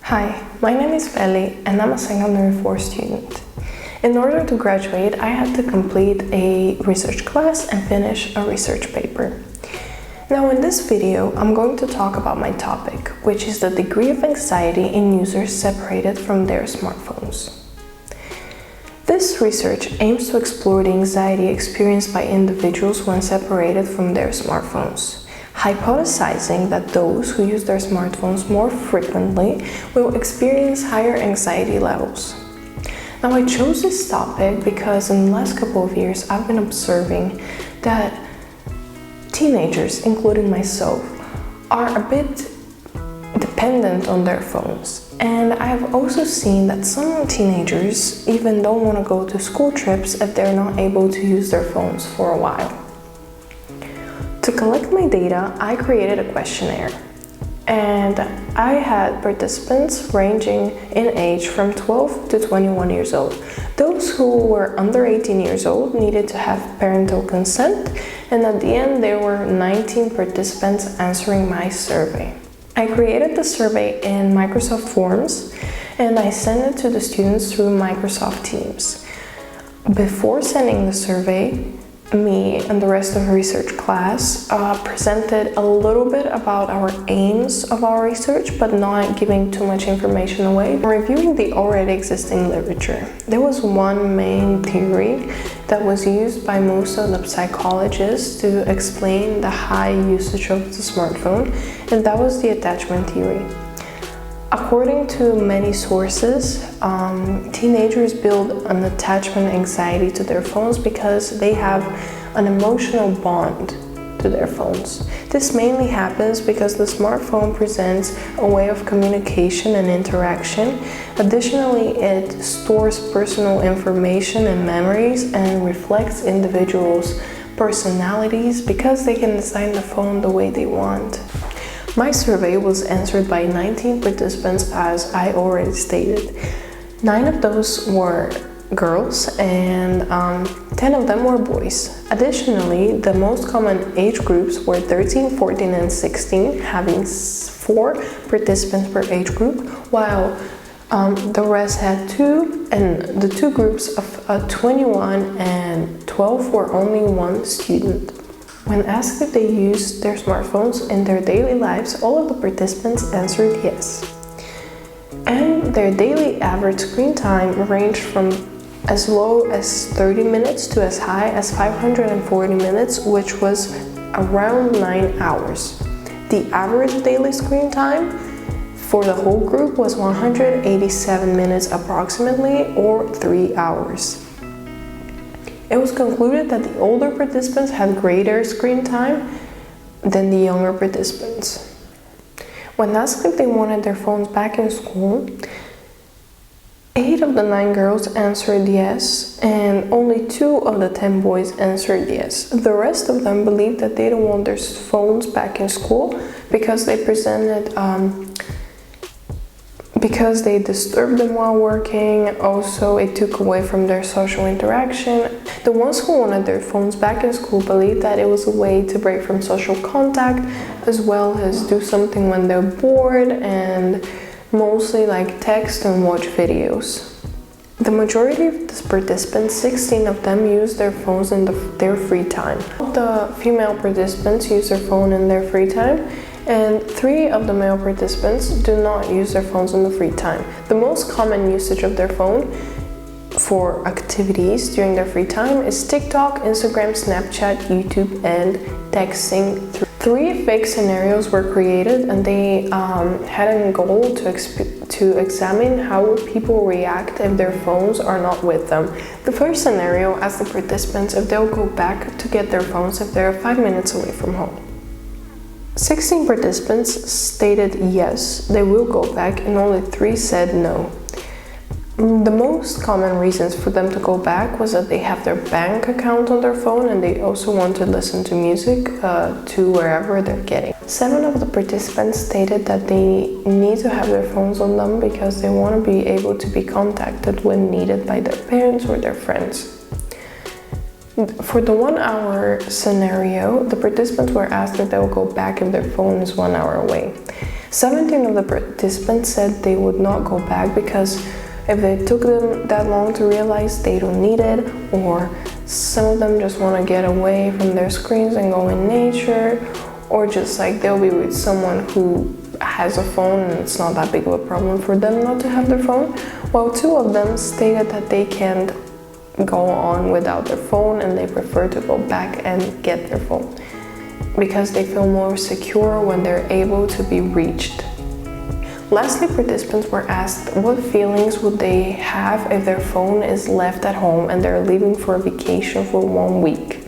Hi, my name is Feli and I'm a secondary 4 student. In order to graduate, I had to complete a research class and finish a research paper. Now in this video, I'm going to talk about my topic, which is the degree of anxiety in users separated from their smartphones. This research aims to explore the anxiety experienced by individuals when separated from their smartphones, hypothesizing that those who use their smartphones more frequently will experience higher anxiety levels. Now I chose this topic because in the last couple of years I've been observing that teenagers, including myself, are a bit dependent on their phones. And I've also seen that some teenagers even don't want to go to school trips if they're not able to use their phones for a while. To collect my data, I created a questionnaire. And I had participants ranging in age from 12 to 21 years old. Those who were under 18 years old needed to have parental consent, and at the end there were 19 participants answering my survey. I created the survey in Microsoft Forms and I sent it to the students through Microsoft Teams. Before sending the survey, me and the rest of the research class presented a little bit about our aims of our research, but not giving too much information away. Reviewing the already existing literature, there was one main theory that was used by most of the psychologists to explain the high usage of the smartphone, and that was the attachment theory. According to many sources, teenagers build an attachment anxiety to their phones because they have an emotional bond to their phones. This mainly happens because the smartphone presents a way of communication and interaction. Additionally, it stores personal information and memories and reflects individuals' personalities because they can design the phone the way they want. My survey was answered by 19 participants, as I already stated. 9 of those were girls and 10 of them were boys. Additionally, the most common age groups were 13, 14, and 16, having 4 participants per age group, while the rest had 2, and the 2 groups of 21 and 12 were only 1 student. When asked if they used their smartphones in their daily lives, all of the participants answered yes. And their daily average screen time ranged from as low as 30 minutes to as high as 540 minutes, which was around 9 hours. The average daily screen time for the whole group was 187 minutes approximately, or 3 hours. It was concluded that the older participants had greater screen time than the younger participants. When asked if they wanted their phones back in school, 8 of the 9 girls answered yes, and only 2 of the 10 boys answered yes. The rest of them believed that they don't want their phones back in school because they because they disturbed them while working. Also, it took away from their social interaction. The ones who wanted their phones back in school believed that it was a way to break from social contact, as well as do something when they're bored, and mostly like text and watch videos. The majority of the participants, 16 of them, used their phones in their free time. The female participants use their phone in their free time, and 3 of the male participants do not use their phones in the free time. The most common usage of their phone for activities during their free time is TikTok, Instagram, Snapchat, YouTube, and texting. 3 fake scenarios were created, and they had a goal to examine how people react if their phones are not with them. The first scenario asked the participants if they'll go back to get their phones if they're 5 minutes away from home. 16 participants stated yes, they will go back, and only 3 said no. The most common reasons for them to go back was that they have their bank account on their phone and they also want to listen to music to wherever they're getting. 7 of the participants stated that they need to have their phones on them because they want to be able to be contacted when needed by their parents or their friends. For the 1 hour scenario, the participants were asked if they will go back if their phone is 1 hour away. 17 of the participants said they would not go back because if it took them that long to realize they don't need it, or some of them just want to get away from their screens and go in nature, or just like they'll be with someone who has a phone and it's not that big of a problem for them not to have their phone. While 2 of them stated that they can't go on without their phone and they prefer to go back and get their phone because they feel more secure when they're able to be reached. Lastly, participants were asked what feelings would they have if their phone is left at home and they're leaving for a vacation for 1 week.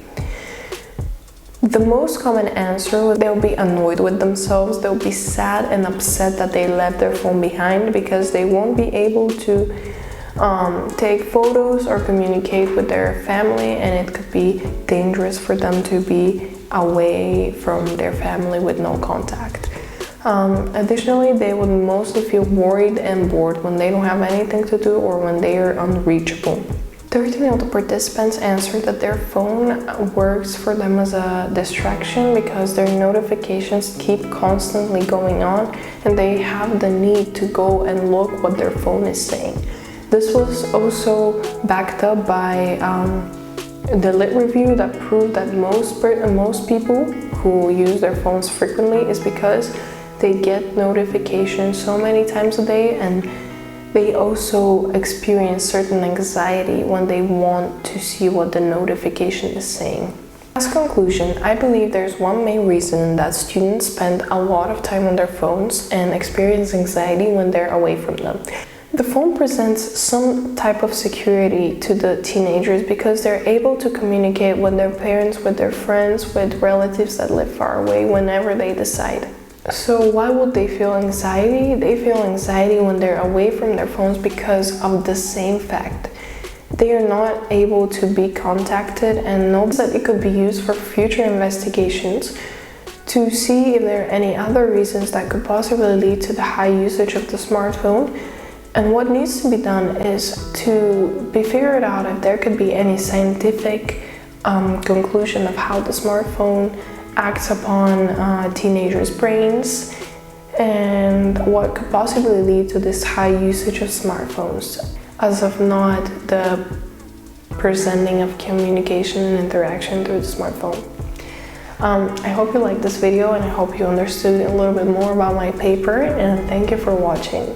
The most common answer was they'll be annoyed with themselves, they'll be sad and upset that they left their phone behind because they won't be able to take photos or communicate with their family, and it could be dangerous for them to be away from their family with no contact. Additionally, they would mostly feel worried and bored when they don't have anything to do or when they are unreachable. 13 of the participants answered that their phone works for them as a distraction because their notifications keep constantly going on and they have the need to go and look what their phone is saying. This was also backed up by the lit review that proved that most people who use their phones frequently is because they get notifications so many times a day, and they also experience certain anxiety when they want to see what the notification is saying. As a conclusion, I believe there's one main reason that students spend a lot of time on their phones and experience anxiety when they're away from them. The phone presents some type of security to the teenagers because they're able to communicate with their parents, with their friends, with relatives that live far away whenever they decide. So why would they feel anxiety? They feel anxiety when they're away from their phones because of the same fact. They are not able to be contacted and know that it could be used for future investigations to see if there are any other reasons that could possibly lead to the high usage of the smartphone. And what needs to be done is to be figured out if there could be any scientific conclusion of how the smartphone acts upon teenagers' brains and what could possibly lead to this high usage of smartphones, as of not the presenting of communication and interaction through the smartphone. I hope you liked this video and I hope you understood a little bit more about my paper, and thank you for watching.